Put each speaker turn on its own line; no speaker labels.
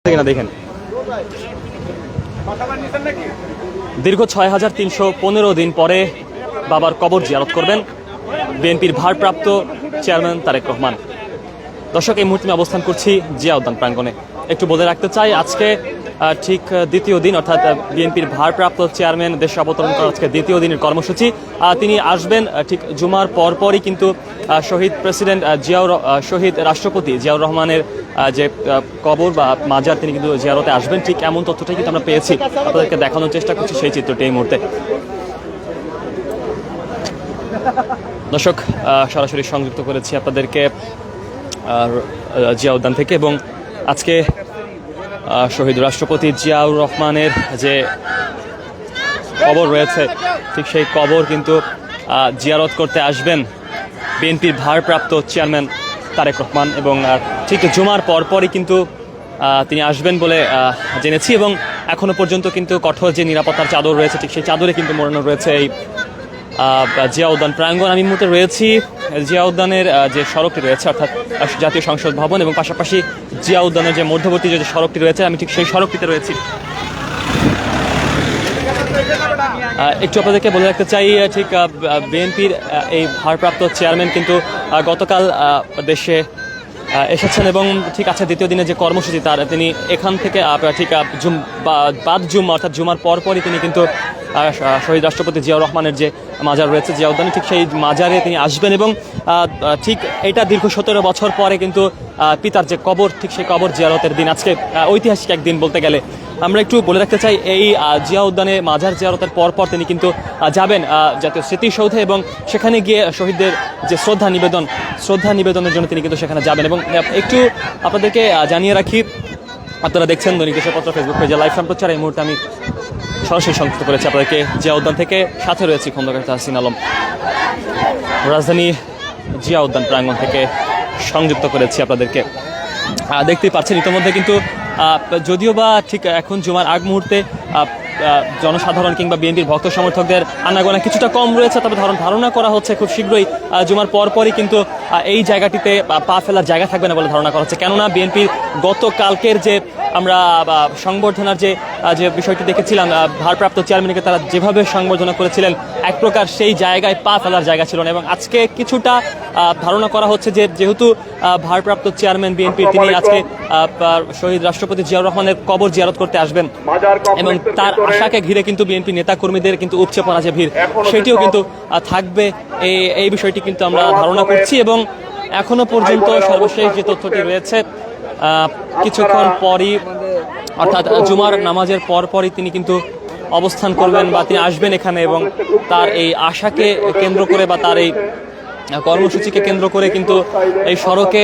দেখেন দীর্ঘ ৬,৩১৫ দিন পরে বাবার কবর জিয়ারত করবেন বিএনপির ভারপ্রাপ্ত চেয়ারম্যান তারেক রহমান। দর্শক, এই মুহূর্তে আমি অবস্থান করছি জিয়া উদ্যান প্রাঙ্গণে। একটু বলে রাখতে চাই, আজকে ঠিক দ্বিতীয় দিন, অর্থাৎ বিএনপির ভারপ্রাপ্ত চেয়ারম্যান দেশে অবতরণ করার আজকে দ্বিতীয় দিনের কর্মসূচি। তিনি আসবেন ঠিক জুমার পরপরই কিন্তু শহীদ রাষ্ট্রপতি জিয়াউর রহমানের যে কবর বা মাজার তিনি কিন্তু জিয়ারতে আসবেন। ঠিক এমন তথ্যটাই কিন্তু আমরা পেয়েছি, আপনাদেরকে দেখানোর চেষ্টা করছি সেই চিত্রটি এই মুহূর্তে। দর্শক, সরাসরি সংযুক্ত করেছি আপনাদেরকে জিয়া উদ্যান থেকে, এবং আজকে শহীদ রাষ্ট্রপতি জিয়াউর রহমানের যে কবর রয়েছে ঠিক সেই কবর কিন্তু জিয়ারত করতে আসবেন বিএনপির ভারপ্রাপ্ত চেয়ারম্যান তারেক রহমান, এবং ঠিক জুমার পরপরই কিন্তু তিনি আসবেন বলে জেনেছি। এবং এখনো পর্যন্ত কিন্তু কঠোর যে নিরাপত্তার চাদর রয়েছে ঠিক সেই চাদরে কিন্তু মোড়ানো রয়েছে এই জিয়া উদ্যান প্রাঙ্গণ। আমি মুহূর্তে রয়েছি জিয়া উদ্যানের যে সড়কটি রয়েছে, অর্থাৎ জাতীয় সংসদ ভবন, এবং পাশাপাশি জিয়া উদ্যানের যে মধ্যবর্তী যে সড়কটি রয়েছে আমি ঠিক সেই সড়কটিতে রয়েছি। একটু আপনাদেরকে বলে রাখতে চাই, ঠিক বিএনপির এই ভারপ্রাপ্ত চেয়ারম্যান কিন্তু গতকাল দেশে এসেছেন, এবং ঠিক আছে দ্বিতীয় দিনের যে কর্মসূচি তিনি এখান থেকে ঠিক বাদ জুম্মা অর্থাৎ জুমার পরপরই তিনি কিন্তু শহীদ রাষ্ট্রপতি জিয়াউর রহমানের যে মাজার রয়েছে জিয়া উদ্যানে ঠিক সেই মাজারে তিনি আসবেন। এবং ঠিক এটা দীর্ঘ 17 বছর পরে কিন্তু পিতার যে কবর ঠিক সেই কবর জিয়ারতের দিন, আজকে ঐতিহাসিক একদিন বলতে গেলে। আমরা একটু বলে রাখতে চাই, এই জিয়া উদ্যানে মাজার জিয়ারতের পরপর তিনি কিন্তু যাবেন জাতীয় স্মৃতিসৌধে, এবং সেখানে গিয়ে শহীদদের যে শ্রদ্ধা নিবেদনের জন্য তিনি কিন্তু সেখানে যাবেন। এবং একটু আপনাদেরকে জানিয়ে রাখি, আপনারা দেখছেন দৈনিক দেশপত্র ফেসবুক পেজে লাইভ সম্প্রচার। এই মুহূর্তে আমি সরাসরি সংযুক্ত করেছি আপনাদেরকে জিয়া উদ্যান থেকে, সাথে রয়েছি খন্দকার তাহসিন আলম। রাজধানী জিয়া উদ্যান প্রাঙ্গণ থেকে সংযুক্ত করেছি আপনাদেরকে। দেখতেই পাচ্ছেন ইতিমধ্যে কিন্তু যদিও বা ঠিক এখন জুমার আগ মুহূর্তে জনসাধারণ কিংবা বিএনপির ভক্ত সমর্থকদের আনাগোনা কিছুটা কম রয়েছে, তবে ধারণা করা হচ্ছে খুব শীঘ্রই জুমার পরপরই কিন্তু এই জায়গাটিতে পা ফেলার জায়গা থাকবে না বলে ধারণা করা হচ্ছে। কেননা বিএনপির গতকালকের যে আমরা সংবর্ধনার যে বিষয়টি দেখেছিলাম, ভারপ্রাপ্ত চেয়ারম্যানকে তারা যেভাবে সংবর্ধনা করেছিলেন এক প্রকার সেই জায়গায় পা ফেলার জায়গা ছিল না। এবং আজকে কিছুটা ধারণা করা হচ্ছে যে যেহেতু ভারপ্রাপ্ত চেয়ারম্যান বিএনপির তিনি আজকে শহীদ রাষ্ট্রপতি জিয়াউর রহমানের কবর জিয়ারত করতে আসবেন, এবং তার আশাকে ঘিরে কিন্তু বিএনপি নেতাকর্মীদের কিন্তু উপচে পড়া যে ভিড় সেটিও কিন্তু থাকবে, এই বিষয়টি কিন্তু আমরা ধারণা করছি। এবং এখনো পর্যন্ত সর্বশেষ যে তথ্যটি রয়েছে, কিছুক্ষণ পরই অর্থাৎ জুমার নামাজের পরপরই তিনি কিন্তু অবস্থান করবেন বা তিনি আসবেন এখানে, এবং তার এই আশাকে কেন্দ্র করে বা তার এই কর্মসূচিকে কেন্দ্র করে কিন্তু এই সড়কে